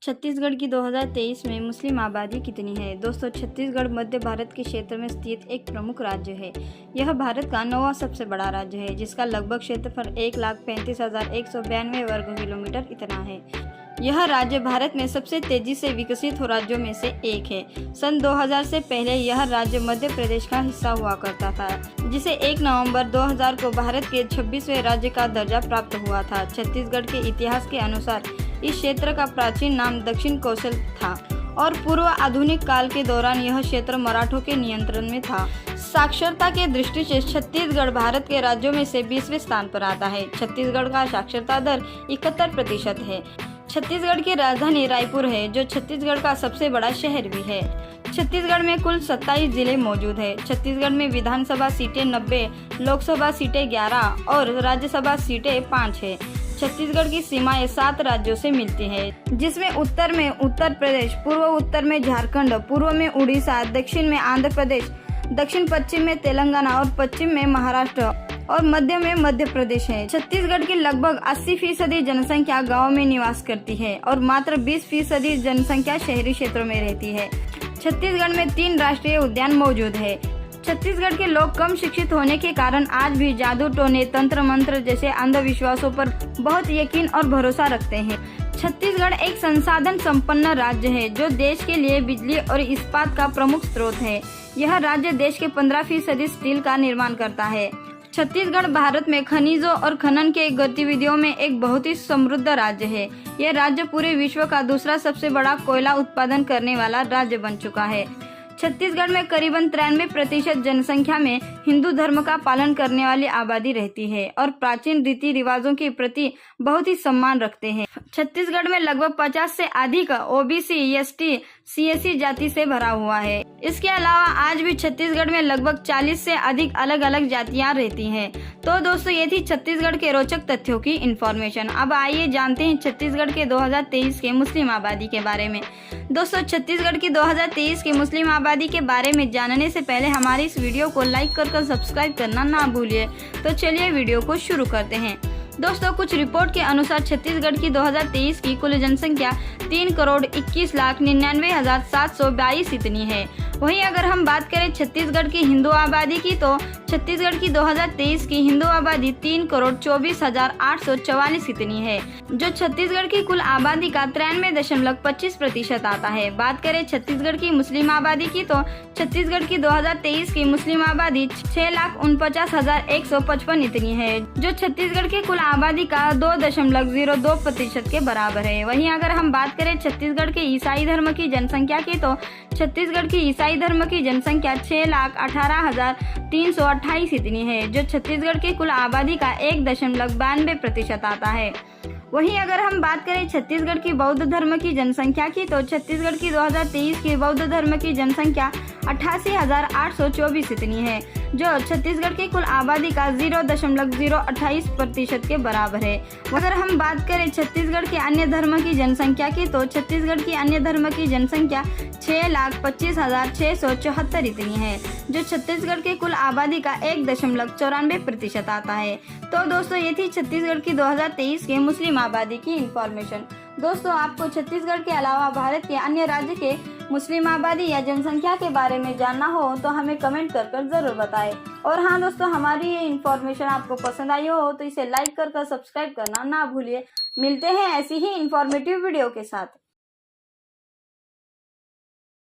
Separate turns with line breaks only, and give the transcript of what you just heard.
छत्तीसगढ़ की 2023 में मुस्लिम आबादी कितनी है? दोस्तों, छत्तीसगढ़ मध्य भारत के क्षेत्र में स्थित एक प्रमुख राज्य है। यह भारत का 9वां सबसे बड़ा राज्य है, जिसका लगभग क्षेत्रफल 1,35,192 वर्ग किलोमीटर इतना है। यह राज्य भारत में सबसे तेजी से विकसित हो राज्यों में से एक है। सन 2000 से पहले यह राज्य मध्य प्रदेश का हिस्सा हुआ करता था, जिसे 1 नवंबर 2000 को भारत के 26वें राज्य का दर्जा प्राप्त हुआ था। छत्तीसगढ़ के इतिहास के अनुसार इस क्षेत्र का प्राचीन नाम दक्षिण कौशल था और पूर्व आधुनिक काल के दौरान यह क्षेत्र मराठों के नियंत्रण में था। साक्षरता के दृष्टि से छत्तीसगढ़ भारत के राज्यों में से 20वें स्थान पर आता है। छत्तीसगढ़ का साक्षरता दर 71% है। छत्तीसगढ़ की राजधानी रायपुर है, जो छत्तीसगढ़ का सबसे बड़ा शहर भी है। छत्तीसगढ़ में कुल 27 जिले मौजूद है। छत्तीसगढ़ में विधानसभा सीटें 90, लोकसभा सीटें 11 और राज्यसभा सीटें 5 है। छत्तीसगढ़ की सीमाएं 7 राज्यों से मिलती हैं, जिसमें उत्तर में उत्तर प्रदेश, पूर्व उत्तर में झारखंड, पूर्व में उड़ीसा, दक्षिण में आंध्र प्रदेश, दक्षिण पश्चिम में तेलंगाना और पश्चिम में महाराष्ट्र और मध्य में मध्य प्रदेश है। छत्तीसगढ़ की लगभग 80% जनसंख्या गाँव में निवास करती है और मात्र 20% जनसंख्या शहरी क्षेत्रों में रहती है। छत्तीसगढ़ में 3 राष्ट्रीय उद्यान मौजूद है। छत्तीसगढ़ के लोग कम शिक्षित होने के कारण आज भी जादू टोने, तंत्र मंत्र जैसे अंधविश्वासों पर बहुत यकीन और भरोसा रखते हैं। छत्तीसगढ़ एक संसाधन संपन्न राज्य है, जो देश के लिए बिजली और इस्पात का प्रमुख स्रोत है। यह राज्य देश के 15% स्टील का निर्माण करता है। छत्तीसगढ़ भारत में खनिजों और खनन के गतिविधियों में एक बहुत ही समृद्ध राज्य है। यह राज्य पूरे विश्व का दूसरा सबसे बड़ा कोयला उत्पादन करने वाला राज्य बन चुका है। छत्तीसगढ़ में करीबन 93% जनसंख्या में हिंदू धर्म का पालन करने वाली आबादी रहती है और प्राचीन रीति रिवाजों के प्रति बहुत ही सम्मान रखते हैं। छत्तीसगढ़ में लगभग 50 से अधिक ओबीसी, एसटी, सीएससी जाति से भरा हुआ है। इसके अलावा आज भी छत्तीसगढ़ में लगभग 40 से अधिक अलग अलग जातियां रहती हैं। तो दोस्तों, ये थी छत्तीसगढ़ के रोचक तथ्यों की इन्फॉर्मेशन। अब आइए जानते हैं छत्तीसगढ़ के 2023 के मुस्लिम आबादी के बारे में। दोस्तों, छत्तीसगढ़ की 2023 की मुस्लिम आबादी के बारे में जानने से पहले हमारी इस वीडियो को लाइक कर सब्सक्राइब करना ना भूलिए। तो चलिए वीडियो को शुरू करते हैं। दोस्तों, कुछ रिपोर्ट के अनुसार छत्तीसगढ़ की 2023 की कुल जनसंख्या 3,21,99,722 इतनी है। वहीं अगर हम बात करें छत्तीसगढ़ की हिंदू आबादी की, तो छत्तीसगढ़ की 2023 की हिंदू आबादी 3,24,844 इतनी है, जो छत्तीसगढ़ की कुल आबादी का 93.25% आता है। बात करें छत्तीसगढ़ की मुस्लिम आबादी की, तो छत्तीसगढ़ की 2023 की मुस्लिम आबादी 6,49,155 इतनी है, जो छत्तीसगढ़ की कुल आबादी का 2.02% के बराबर है। वहीं अगर हम बात करें छत्तीसगढ़ के ईसाई धर्म की जनसंख्या की, तो छत्तीसगढ़ की ईसाई धर्म की जनसंख्या 6,18,328 इतनी है, जो छत्तीसगढ़ की कुल आबादी का 1.92% आता है। वहीं अगर हम बात करें छत्तीसगढ़ की बौद्ध धर्म की जनसंख्या की, तो छत्तीसगढ़ की 2023 की बौद्ध धर्म की जनसंख्या 88,824 इतनी है, जो छत्तीसगढ़ की कुल आबादी का 0.028% के बराबर है। अगर हम बात करें छत्तीसगढ़ के अन्य धर्म की जनसंख्या की, तो छत्तीसगढ़ की अन्य धर्म की जनसंख्या 6,25,674 इतनी है, जो छत्तीसगढ़ की कुल आबादी का 1.94% आता है। तो दोस्तों, ये थी छत्तीसगढ़ की 2023 के मुस्लिम आबादी की इंफॉर्मेशन। दोस्तों, आपको छत्तीसगढ़ के अलावा भारत के अन्य राज्य के मुस्लिम आबादी या जनसंख्या के बारे में जानना हो तो हमें कमेंट कर जरूर बताएं। और हाँ दोस्तों, हमारी ये इंफॉर्मेशन आपको पसंद आई हो तो इसे लाइक कर सब्सक्राइब करना ना भूलिए। मिलते हैं ऐसी ही इंफॉर्मेटिव वीडियो के साथ।